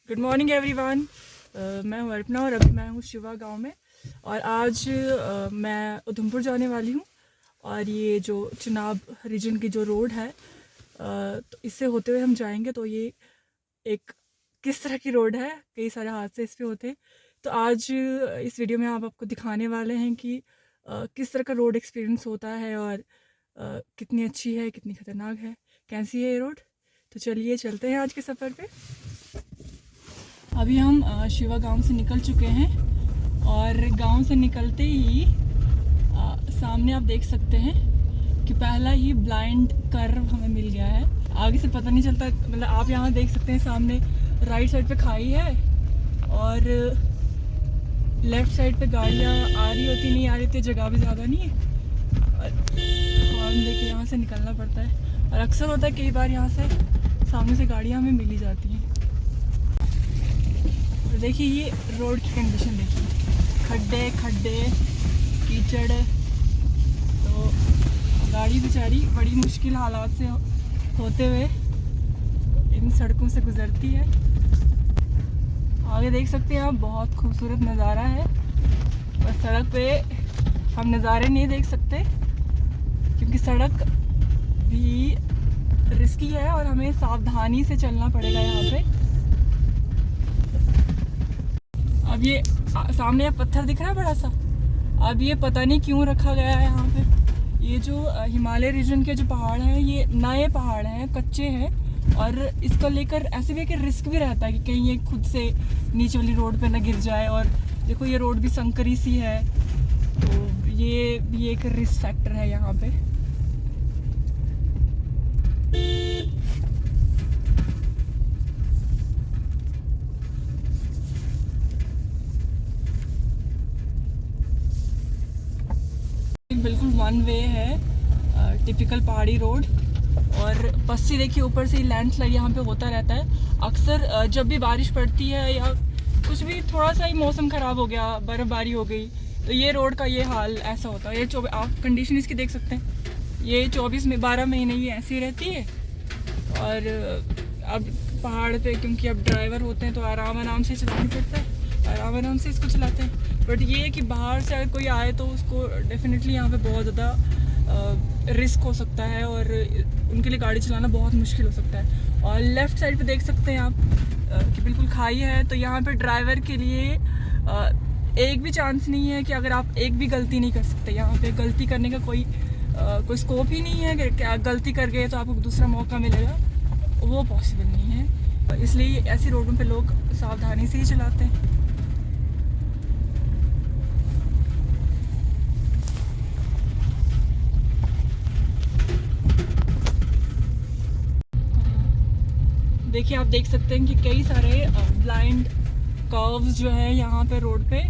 Good morning everyone. मैं हूँ अर्पना और अभी मैं हूँ शिवा गांव में। और आज मैं उधमपुर जाने वाली हूँ। और ये जो चिनाब रीजन की जो रोड है तो इससे होते हुए हम जाएंगे। तो ये एक किस तरह की रोड है, कई सारे हादसे इस पे होते हैं। तो आज इस वीडियो में आपको दिखाने वाले हैं कि किस तरह का रोड एक्सपीरियंस होता है और कितनी अच्छी है, कितनी ख़तरनाक है, कैसी है ये रोड। तो चलिए चलते हैं आज के सफ़र पे। अभी हम शिवा गांव से निकल चुके हैं और गांव से निकलते ही सामने आप देख सकते हैं कि पहला ही ब्लाइंड कर्व हमें मिल गया है। आगे से पता नहीं चलता, मतलब आप यहाँ देख सकते हैं सामने राइट साइड पे खाई है और लेफ़्ट साइड पे गाड़ियाँ आ रही होती नहीं आ रही थी, जगह भी ज़्यादा नहीं है और हॉर्न देके यहाँ से निकलना पड़ता है। और अक्सर होता है कई बार यहाँ से सामने से गाड़ियाँ हमें मिल ही जाती हैं। तो देखिए ये रोड की कंडीशन देखिए, खड्डे खड्डे कीचड़। तो गाड़ी बेचारी बड़ी मुश्किल हालात से होते हुए इन सड़कों से गुजरती है। आगे देख सकते हैं आप, बहुत खूबसूरत नज़ारा है। और सड़क पे हम नज़ारे नहीं देख सकते क्योंकि सड़क भी रिस्की है और हमें सावधानी से चलना पड़ेगा यहाँ पे। अब ये सामने एक पत्थर दिख रहा है बड़ा सा, अब ये पता नहीं क्यों रखा गया है यहाँ पे। ये जो हिमालय रीजन के जो पहाड़ हैं ये नए पहाड़ हैं, कच्चे हैं और इसको लेकर ऐसे भी कि रिस्क भी रहता है कि कहीं ये खुद से नीचे वाली रोड पे ना गिर जाए। और देखो ये रोड भी संकरी सी है, तो ये भी एक रिस्क फैक्टर है यहाँ पे। बिल्कुल वन वे है, टिपिकल पहाड़ी रोड। और पस्सी देखिए ऊपर से लैंडस्लाइड यहाँ पे होता रहता है अक्सर। जब भी बारिश पड़ती है या कुछ भी थोड़ा सा ही मौसम ख़राब हो गया, बर्फ़बारी हो गई, तो ये रोड का ये हाल ऐसा होता है। ये आप कंडीशन इसकी देख सकते हैं, ये 12 महीने ये ऐसी रहती है। और अब पहाड़ पे क्योंकि अब ड्राइवर होते हैं तो आराम से चलाना पड़ता है, आराम से इसको चलाते हैं। बट ये है कि बाहर से अगर कोई आए तो उसको डेफिनेटली यहाँ पे बहुत ज़्यादा रिस्क हो सकता है और उनके लिए गाड़ी चलाना बहुत मुश्किल हो सकता है। और लेफ़्ट साइड पे देख सकते हैं आप कि बिल्कुल खाई है, तो यहाँ पे ड्राइवर के लिए एक भी चांस नहीं है कि अगर आप एक भी गलती नहीं कर सकते। यहाँ पे गलती करने का कोई स्कोप ही नहीं है कि क्या गलती कर गए तो आपको दूसरा मौका मिलेगा, वो पॉसिबल नहीं है। इसलिए ऐसी रोडों पे लोग सावधानी से ही चलाते हैं। देखिए आप देख सकते हैं कि कई सारे ब्लाइंड कर्व्स जो है यहाँ पे रोड पे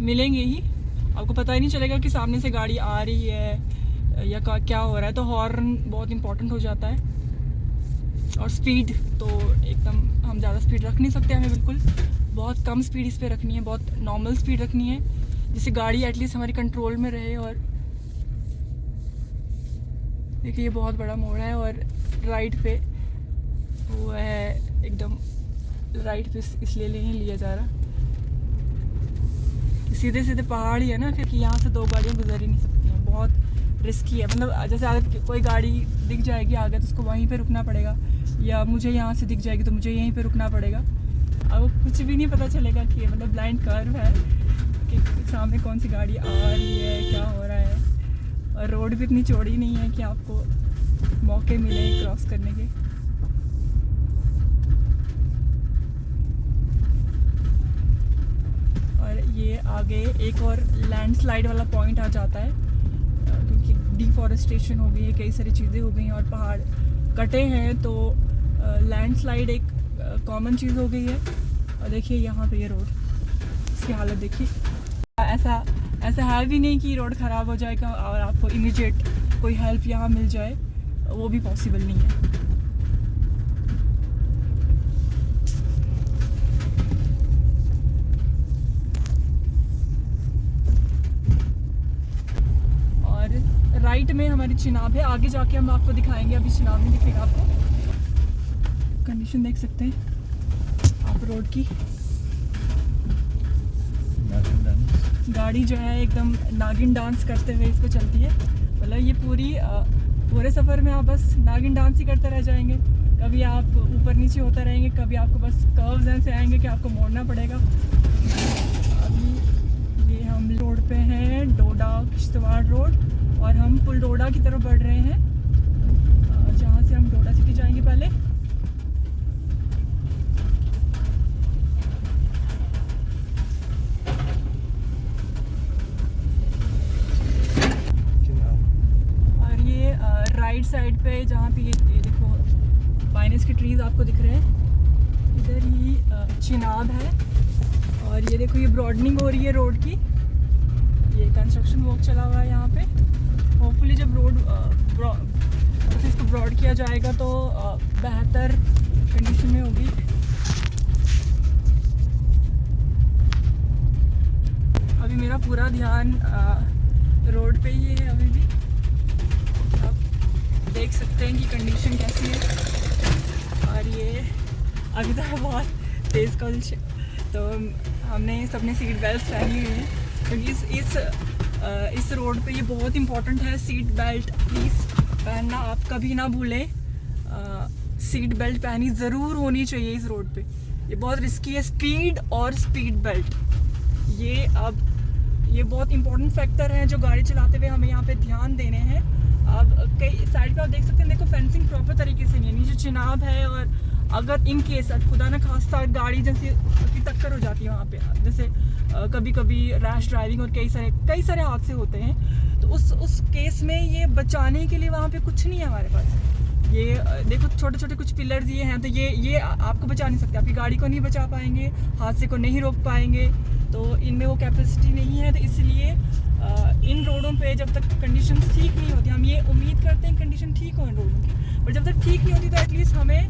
मिलेंगे ही। आपको पता ही नहीं चलेगा कि सामने से गाड़ी आ रही है या क्या हो रहा है। तो हॉर्न बहुत इंपॉर्टेंट हो जाता है। और स्पीड तो एकदम हम ज़्यादा स्पीड रख नहीं सकते, हमें बिल्कुल बहुत कम स्पीड इस पर रखनी है, बहुत नॉर्मल स्पीड रखनी है जिससे गाड़ी एटलीस्ट हमारी कंट्रोल में रहे। और देखिए ये बहुत बड़ा मोड़ है और राइट पे वो है, एकदम राइट पे इसलिए नहीं लिया जा रहा, सीधे सीधे पहाड़ ही है ना, फिर कि यहाँ से दो गाड़ियाँ गुजर ही नहीं सकती हैं, बहुत रिस्की है। मतलब जैसे अगर कोई गाड़ी दिख जाएगी आगे तो उसको वहीं पे रुकना पड़ेगा, या मुझे यहाँ से दिख जाएगी तो मुझे यहीं पे रुकना पड़ेगा। अब कुछ भी नहीं पता चलेगा कि मतलब ब्लाइंड कर्व है कि सामने कौन सी गाड़ी आ रही है, क्या हो रहा है। और रोड भी इतनी चौड़ी नहीं है कि आपको मौके मिले क्रॉस करने के। ये आगे एक और लैंडस्लाइड वाला पॉइंट आ जाता है क्योंकि डिफॉरेस्टेशन हो गई है, कई सारी चीज़ें हो गई हैं और पहाड़ कटे हैं, तो लैंडस्लाइड एक कॉमन चीज़ हो गई है। और देखिए यहाँ पे ये रोड, इसकी हालत देखिए। ऐसा है भी नहीं कि रोड ख़राब हो जाएगा और आपको इमीडिएट कोई हेल्प यहाँ मिल जाए, वो भी पॉसिबल नहीं है। राइट में हमारी चिनाब है, आगे जाके हम आपको दिखाएंगे, अभी चिनाब नहीं दिखेगा आपको। कंडीशन देख सकते हैं आप रोड की। गाड़ी जो है एकदम नागिन डांस करते हुए इसको चलती है। मतलब ये पूरे सफ़र में आप बस नागिन डांस ही करते रह जाएंगे। कभी आप ऊपर नीचे होते रहेंगे, कभी आपको बस कर्व्स ऐसे आएंगे कि आपको मोड़ना पड़ेगा। अभी ये हम रोड पे हैं, डोडा किश्तवाड़ रोड, और हम पुल डोडा की तरफ बढ़ रहे हैं, जहाँ से हम डोडा सिटी जाएंगे पहले। राइट साइड पे जहाँ पे ये देखो पाइनस के ट्रीज आपको दिख रहे हैं, इधर ही चिनाब है। और ये देखो ये ब्रॉडनिंग हो रही है रोड की, ये कंस्ट्रक्शन वर्क चला हुआ है यहाँ पे। होपफुली जब रोड इसको ब्रॉड किया जाएगा तो बेहतर कंडीशन में होगी। अभी मेरा पूरा ध्यान रोड पे ही है। अभी भी देख सकते हैं कि कंडीशन कैसी है। और ये अभी तो बहुत तेज़ कल्च, तो हमने सबने सीट बेल्ट पहनी हुई है, क्योंकि इस रोड पे ये बहुत इंपॉर्टेंट है। सीट बेल्ट प्लीज़ पहनना आप कभी ना भूलें। सीट बेल्ट पहनी ज़रूर होनी चाहिए इस रोड पे, ये बहुत रिस्की है। स्पीड और स्पीड बेल्ट ये बहुत इंपॉर्टेंट फैक्टर हैं जो गाड़ी चलाते हुए हमें यहाँ पे ध्यान देने हैं। अब कई साइड पे आप देख सकते हैं, देखो फेंसिंग प्रॉपर तरीके से नहीं है, नीचे चिनाब है। और अगर इन केस खुदा न खास्ता गाड़ी जैसे की टक्कर हो जाती है वहाँ पे, जैसे कभी कभी रैश ड्राइविंग और कई सारे हादसे होते हैं, तो उस केस में ये बचाने के लिए वहाँ पे कुछ नहीं है हमारे पास। ये देखो छोटे छोटे कुछ पिलर्स ये हैं, तो ये आपको बचा नहीं सकते, आपकी गाड़ी को नहीं बचा पाएंगे, हादसे को नहीं रोक पाएंगे, तो इनमें वो कैपेसिटी नहीं है। तो इसलिए इन रोडों पे जब तक कंडीशन ठीक नहीं होती, हम ये उम्मीद करते हैं कंडीशन ठीक हो इन रोडों की, पर जब तक ठीक नहीं होती तो एटलीस्ट हमें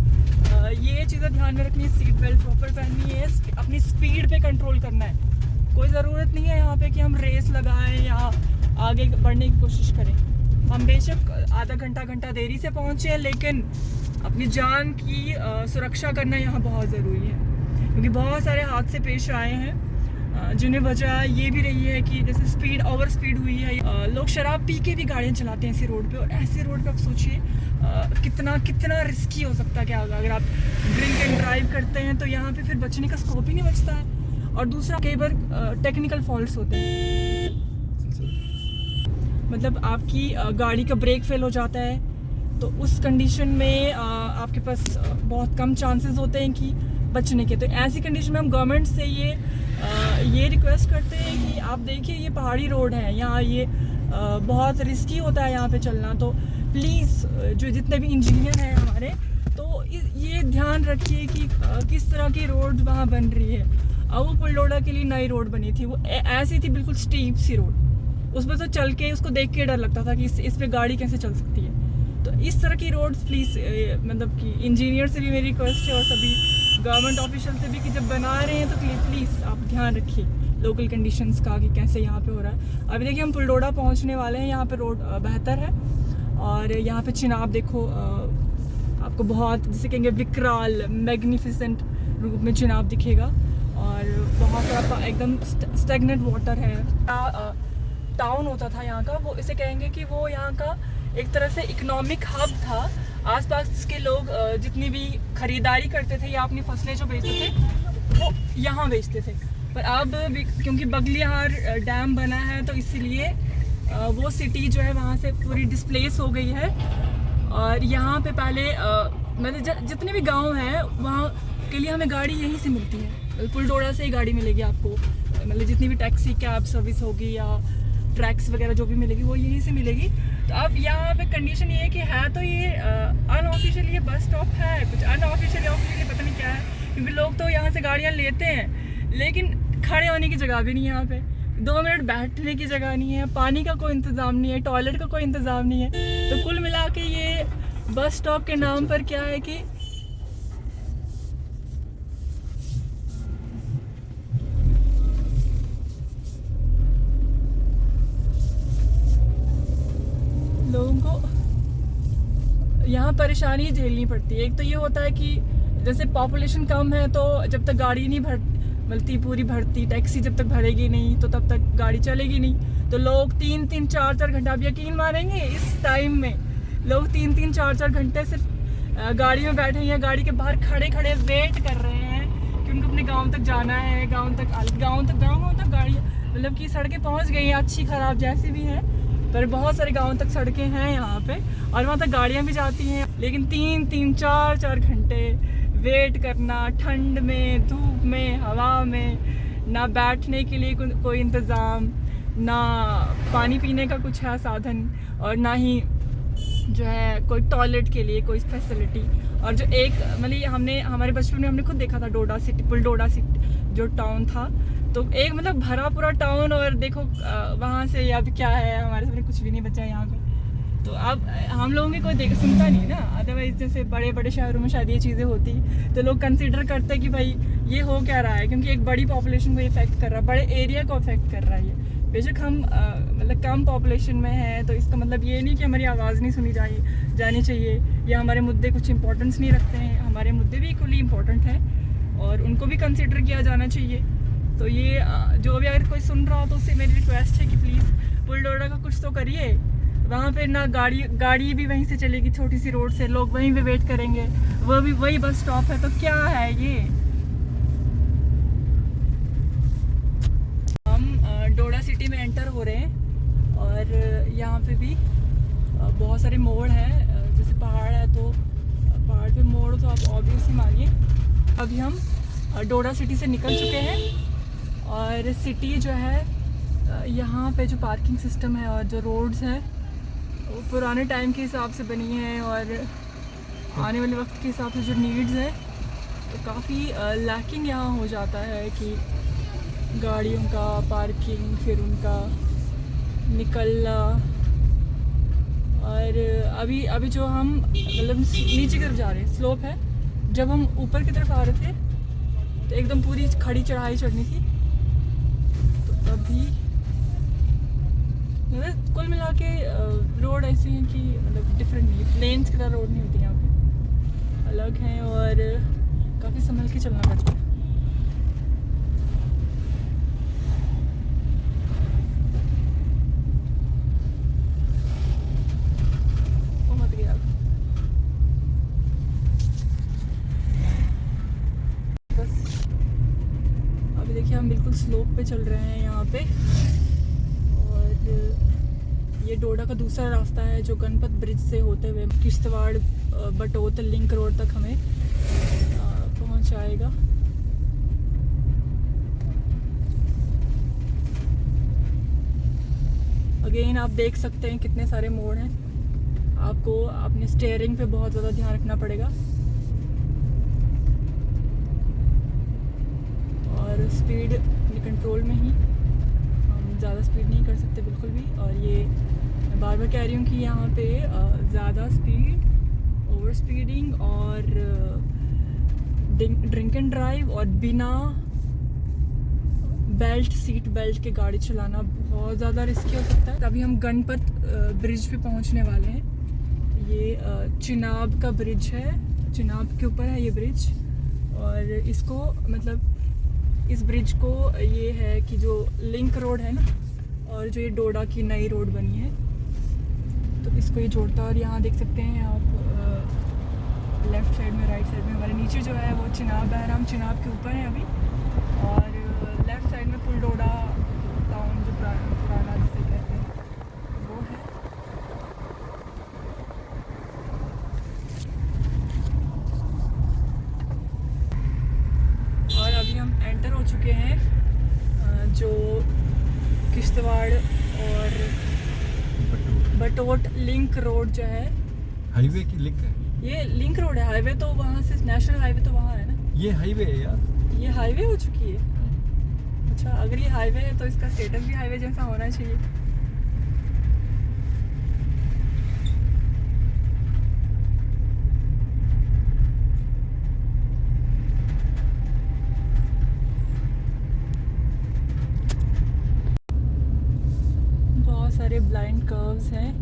ये चीज़ें ध्यान में रखनी है। सीट बेल्ट प्रॉपर पहननी है, अपनी स्पीड पे कंट्रोल करना है। कोई ज़रूरत नहीं है यहाँ पे कि हम रेस लगाएं या आगे बढ़ने की कोशिश करें। हम बेशक आधा घंटा देरी से पहुँचे, लेकिन अपनी जान की सुरक्षा करना यहाँ बहुत ज़रूरी है, क्योंकि बहुत सारे हादसे पेश आए हैं जिन्हें वजह ये भी रही है कि जैसे ओवर स्पीड हुई है। लोग शराब पी के भी गाड़ियाँ चलाते हैं ऐसी रोड पे, और ऐसी रोड पे आप सोचिए कितना रिस्की हो सकता है। क्या होगा अगर आप ड्रिंक एंड ड्राइव करते हैं, तो यहाँ पे फिर बचने का स्कोप ही नहीं बचता है। और दूसरा, कई बार टेक्निकल फॉल्ट्स होते हैं, मतलब आपकी गाड़ी का ब्रेक फेल हो जाता है, तो उस कंडीशन में आपके पास बहुत कम चांसेस होते हैं कि बचने के। तो ऐसी कंडीशन में हम गवर्नमेंट से ये रिक्वेस्ट करते हैं कि आप देखिए ये पहाड़ी रोड है, यहाँ ये बहुत रिस्की होता है यहाँ पे चलना, तो प्लीज़ जो जितने भी इंजीनियर हैं हमारे, तो ये ध्यान रखिए कि किस तरह की रोड वहाँ बन रही है। अब वो पुल डोडा के लिए नई रोड बनी थी, वो ऐसी थी बिल्कुल स्टीप सी रोड, उस पर तो चल के उसको देख के डर लगता था कि इस पे गाड़ी कैसे चल सकती है। तो इस तरह की रोड्स प्लीज़, मतलब कि इंजीनियर से भी मेरी रिक्वेस्ट है और सभी गवर्नमेंट ऑफिशियल से भी, कि जब बना रहे हैं तो प्लीज़ आप ध्यान रखिए लोकल कंडीशंस का कि कैसे यहाँ पे हो रहा है। अभी देखिए हम पुल डोडा पहुँचने वाले हैं, यहाँ पे रोड बेहतर है। और यहाँ पे चिनाब देखो, आपको बहुत जिसे कहेंगे विकराल मैग्निफिसेंट रूप में चिनाब दिखेगा, और बहुत सारा एकदम स्टेगनेंट वाटर है। टाउन होता था यहाँ का, वो इसे कहेंगे कि वो यहाँ का एक तरह से इकोनॉमिक हब था। आसपास के लोग जितनी भी खरीदारी करते थे या अपनी फसलें जो बेचते थे वो यहाँ बेचते थे। पर अब क्योंकि बगलियाहार डैम बना है, तो इसीलिए वो सिटी जो है वहाँ से पूरी डिस्प्लेस हो गई है। और यहाँ पे पहले मतलब जितने भी गांव हैं वहाँ के लिए हमें गाड़ी यहीं से मिलती है, पुल डोडा से ही गाड़ी मिलेगी आपको। मतलब जितनी भी टैक्सी कैब सर्विस होगी या ट्रैक्स वगैरह जो भी मिलेगी वो यहीं से मिलेगी। तो अब यहाँ पे कंडीशन ये है कि है तो ये अनऑफिशियल ये बस स्टॉप है, कुछ अनऑफिशियल ऑफिशियल पता नहीं क्या है, क्योंकि लोग तो यहाँ से गाड़ियाँ लेते हैं, लेकिन खड़े होने की जगह भी नहीं है यहाँ पे, 2 मिनट बैठने की जगह नहीं है, पानी का कोई इंतज़ाम नहीं है, टॉयलेट का कोई इंतज़ाम नहीं है। तो कुल मिला के ये बस स्टॉप के नाम पर क्या है कि लोगों को यहाँ परेशानी झेलनी पड़ती है। एक तो ये होता है कि जैसे पॉपुलेशन कम है तो जब तक गाड़ी नहीं मिलती पूरी भरती, टैक्सी जब तक भरेगी नहीं तो तब तक गाड़ी चलेगी नहीं। तो लोग 3-3 4-4 घंटे, आप यकीन मानेंगे इस टाइम में लोग 3-3 4-4 घंटे सिर्फ गाड़ी में बैठे हैं या गाड़ी के बाहर खड़े खड़े वेट कर रहे हैं कि उनको अपने गांव तक जाना है। गांव तक गाड़ी मतलब कि सड़कें पहुंच गई हैं, अच्छी ख़राब जैसी भी हैं, पर बहुत सारे गाँव तक सड़कें हैं यहाँ पे और वहाँ तक गाड़ियाँ भी जाती हैं। लेकिन 3-3 4-4 घंटे वेट करना, ठंड में, धूप में, हवा में, ना बैठने के लिए कोई इंतज़ाम, ना पानी पीने का कुछ है साधन, और ना ही जो है कोई टॉयलेट के लिए कोई फैसिलिटी। और जो एक मतलब हमने हमारे बचपन में हमने खुद देखा था डोडा सिटी जो टाउन था, तो एक मतलब भरा पूरा टाउन, और देखो वहाँ से अब क्या है, हमारे सामने कुछ भी नहीं बचा है यहाँ पे। तो अब हम लोगों की कोई सुनता नहीं ना, अदरवाइज जैसे बड़े बड़े शहरों में शायद ये चीज़ें होती तो लोग कंसिडर करते हैं कि भाई ये हो क्या रहा है, क्योंकि एक बड़ी पॉपुलेशन को इफेक्ट कर रहा है, बड़े एरिया को इफेक्ट कर रहा है ये। बेशक हम मतलब कम पॉपुलेशन में हैं तो इसका मतलब ये नहीं कि हमारी आवाज़ नहीं सुनी जानी चाहिए या हमारे मुद्दे कुछ इंपॉर्टेंस नहीं रखते हैं। हमारे मुद्दे भी इक्वली इम्पोर्टेंट हैं और उनको भी कंसिडर किया जाना चाहिए। तो ये जो भी अगर कोई सुन रहा हो तो उससे मेरी रिक्वेस्ट है कि प्लीज़ पुल डोडा का कुछ तो करिए। वहाँ पे ना गाड़ी भी वहीं से चलेगी, छोटी सी रोड से, लोग वहीं पे वेट करेंगे, वो भी वही बस स्टॉप है, तो क्या है ये। हम डोडा सिटी में एंटर हो रहे हैं और यहाँ पे भी बहुत सारे मोड़ हैं। जैसे पहाड़ है तो पहाड़ पे मोड़ तो आप ऑब्वियसली मानिए। अभी हम डोडा सिटी से निकल चुके हैं और सिटी जो है यहाँ पे जो पार्किंग सिस्टम है और जो रोड्स हैं वो पुराने टाइम के हिसाब से बनी है और आने वाले वक्त के हिसाब से जो नीड्स हैं तो काफ़ी लैकिंग यहाँ हो जाता है कि गाड़ियों का पार्किंग, फिर उनका निकलना। और अभी जो हम मतलब नीचे की तरफ जा रहे हैं, स्लोप है, जब हम ऊपर की तरफ आ रहे थे तो एकदम पूरी खड़ी चढ़ाई चढ़नी थी, तो तभी कुल मिला के रोड ऐसी हैं कि मतलब डिफरेंट नहीं, प्लेन्स की तरह रोड नहीं होती, यहाँ पे अलग हैं और काफ़ी संभल के चलना पड़ता है। बस अभी देखिए हम बिल्कुल स्लोप पे चल रहे हैं यहाँ पे, ये डोडा का दूसरा रास्ता है जो गणपत ब्रिज से होते हुए किश्तवाड़ बटोत लिंक रोड तक हमें पहुंचाएगा। अगेन आप देख सकते हैं कितने सारे मोड़ हैं, आपको अपने स्टीयरिंग पे बहुत ज़्यादा ध्यान रखना पड़ेगा और स्पीड कंट्रोल में ही, ज़्यादा स्पीड नहीं कर सकते बिल्कुल भी। और ये मैं बार बार कह रही हूँ कि यहाँ पे ज़्यादा स्पीड, ओवर स्पीडिंग और ड्रिंक एंड ड्राइव और बिना सीट बेल्ट के गाड़ी चलाना बहुत ज़्यादा रिस्की हो सकता है। अभी हम गणपत ब्रिज पे पहुँचने वाले हैं। ये चिनाब का ब्रिज है, चिनाब के ऊपर है ये ब्रिज, और इसको मतलब इस ब्रिज को ये है कि जो लिंक रोड है ना, और जो ये डोडा की नई रोड बनी है तो इसको ये जोड़ता है। और यहाँ देख सकते हैं आप लेफ़्ट साइड में, राइट साइड में हमारे नीचे जो है वो चिनाब है, हम चिनाब के ऊपर हैं अभी, और लेफ़्ट साइड में पुल डोडा टाउन जो पुराना जिसे कहते हैं वो है। और अभी हम एंटर हो चुके हैं जो किश्तवाड़ और बटोट लिंक रोड जो है, हाईवे की लिंक है, ये लिंक रोड है। हाईवे तो वहाँ से नेशनल हाईवे तो वहाँ है ना, ये हाईवे है यार, ये हाईवे हो चुकी है। अच्छा, अगर ये हाईवे है तो इसका स्टेटस भी हाईवे जैसा होना चाहिए। सारे ब्लाइंड कर्व्स हैं,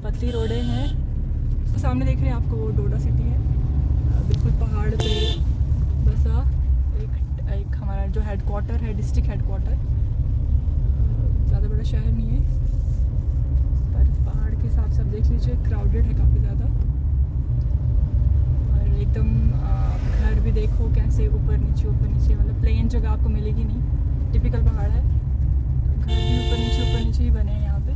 पतली रोडें हैं। तो सामने देख रहे हैं आपको वो डोडा सिटी है। बिल्कुल पहाड़ पे बसा एक हमारा जो हेडक्वार्टर है, डिस्ट्रिक्ट हेडक्वार्टर। ज़्यादा बड़ा शहर नहीं है, पर पहाड़ के हिसाब से आप देख लीजिए क्राउडेड है काफ़ी ज़्यादा। और एकदम घर भी देखो कैसे ऊपर नीचे मतलब प्लेन जगह आपको मिलेगी नहीं, टिपिकल पहाड़ है। घर भी ऊपर नीचे ही बने हैं यहाँ पे।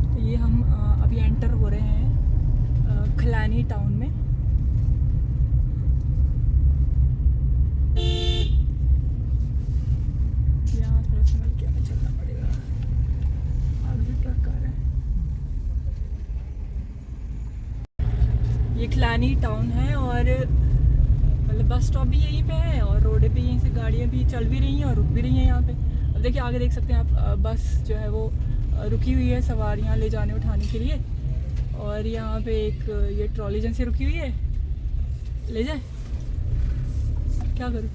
तो ये हम अभी एंटर हो रहे हैं खलानी टाउन में। यहाँ थोड़ा संभल के हमें चलना पड़ेगा, आगे ट्रक आ रहा है। ये खलानी टाउन है और मतलब बस स्टॉप भी यहीं पे है और रोड पे यहीं से गाड़ियाँ भी चल भी रही हैं और रुक भी रही हैं यहाँ पे। अब देखिए आगे देख सकते हैं आप, बस जो है वो रुकी हुई है सवारियाँ ले जाने उठाने के लिए। और यहाँ पे एक ये ट्रॉली एजेंसी रुकी हुई है, ले जाए क्या करूँ।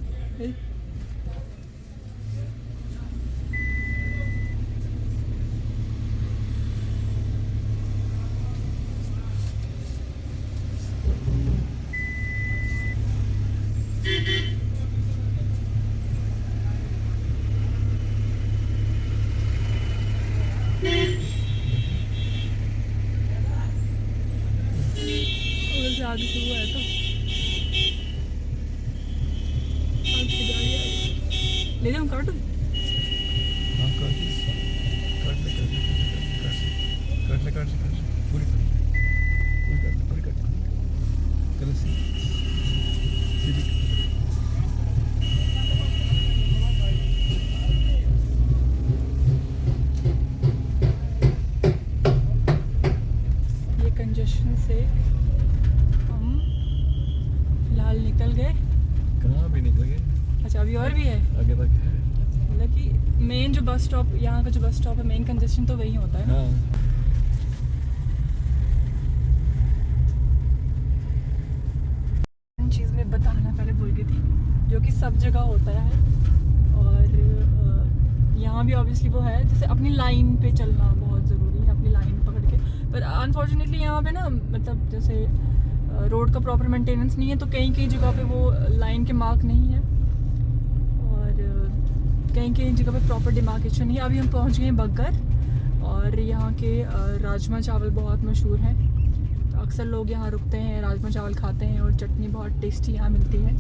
आगे से हुआ है तो आगे से गाड़ी आ रही। ले जाऊँ काटूँ? हाँ काट ले पूरी काट चलो सीधी। ये कंजेशन से हम फिलहाल निकल गए। कहाँ भी निकल गए? अच्छा अभी और भी है आगे तक है। मतलब कि मेन जो बस स्टॉप, यहाँ का जो बस स्टॉप है, मेन कंजेशन तो वही होता है ना। हाँ चीज़ में बताना पहले भूल गई थी, जो कि सब जगह होता है। और यहाँ भी ऑब्वियसली वो है, जैसे अपनी लाइन पे चलना बहुत ज़रूरी है, अपनी लाइन पकड़ के। पर अनफॉर्चुनेटली यहाँ पे ना मतलब जैसे रोड का प्रॉपर मेंटेनेंस नहीं है, तो कहीं कहीं जगह पे वो लाइन के मार्क नहीं है और कहीं कहीं जगह पे प्रॉपर डिमार्केशन नहीं है। अभी हम पहुँच गए हैं बग्गर और यहाँ के राजमा चावल बहुत मशहूर हैं। तो अक्सर लोग यहाँ रुकते हैं, राजमा चावल खाते हैं और चटनी बहुत टेस्टी यहाँ मिलती है।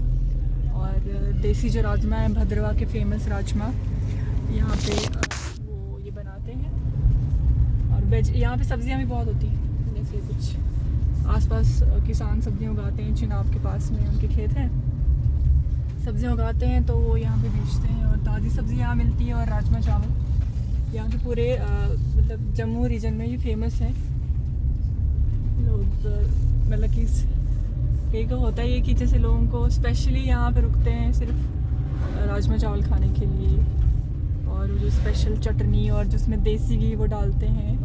और देसी जो राजमा है, भद्रवा के फेमस राजमा, यहाँ पे वो ये बनाते हैं। और वेज यहाँ पे सब्जियाँ भी बहुत होती हैं, जैसे कुछ आसपास किसान सब्जियाँ उगाते हैं, चिनाब के पास में उनके खेत हैं, सब्जियाँ उगाते हैं तो वो यहाँ पे बेचते हैं और ताज़ी सब्ज़ी यहाँ मिलती है। और राजमा चावल यहाँ के पूरे मतलब जम्मू रीजन में ये फेमस है। लोग मतलब कि कई का होता है कि जैसे लोगों को स्पेशली यहाँ पे रुकते हैं सिर्फ राजमा चावल खाने के लिए, और जो स्पेशल चटनी और जिसमें देसी घी वो डालते हैं,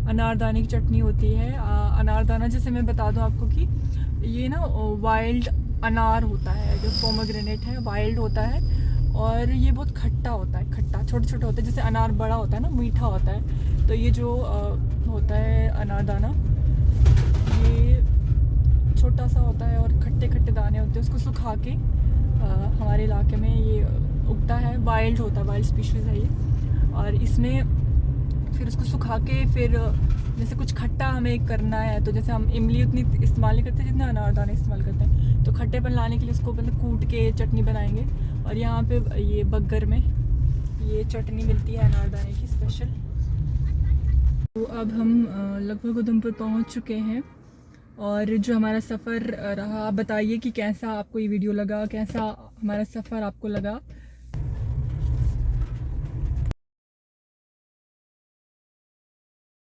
अनारदाने की चटनी होती है। अनारदाना जैसे मैं बता दूं आपको कि ये ना वाइल्ड अनार होता है, जो पोमोग्रेनेट है वाइल्ड होता है और ये बहुत खट्टा होता है, खट्टा छोटे छोटे होते हैं। जैसे अनार बड़ा होता है ना, मीठा होता है, तो ये जो होता है अनारदाना ये छोटा सा होता है और खट्टे खट्टे दाने होते हैं। उसको सुखा के हमारे इलाके में ये उगता है, वाइल्ड होता है, वाइल्ड स्पीशीज़ है ये। और इसमें फिर उसको सुखा के फिर जैसे कुछ खट्टा हमें करना है, तो जैसे हम इमली उतनी इस्तेमाल नहीं करते जितना अनारदाना इस्तेमाल करते हैं, तो खट्टेपन लाने के लिए उसको मतलब कूट के चटनी बनाएंगे। और यहाँ पे ये बग्गर में ये चटनी मिलती है अनारदाने की स्पेशल। तो अब हम लगभग उधमपुर पहुँच चुके हैं और जो हमारा सफ़र रहा, आप बताइए कि कैसा आपको ये वीडियो लगा, कैसा हमारा सफ़र आपको लगा।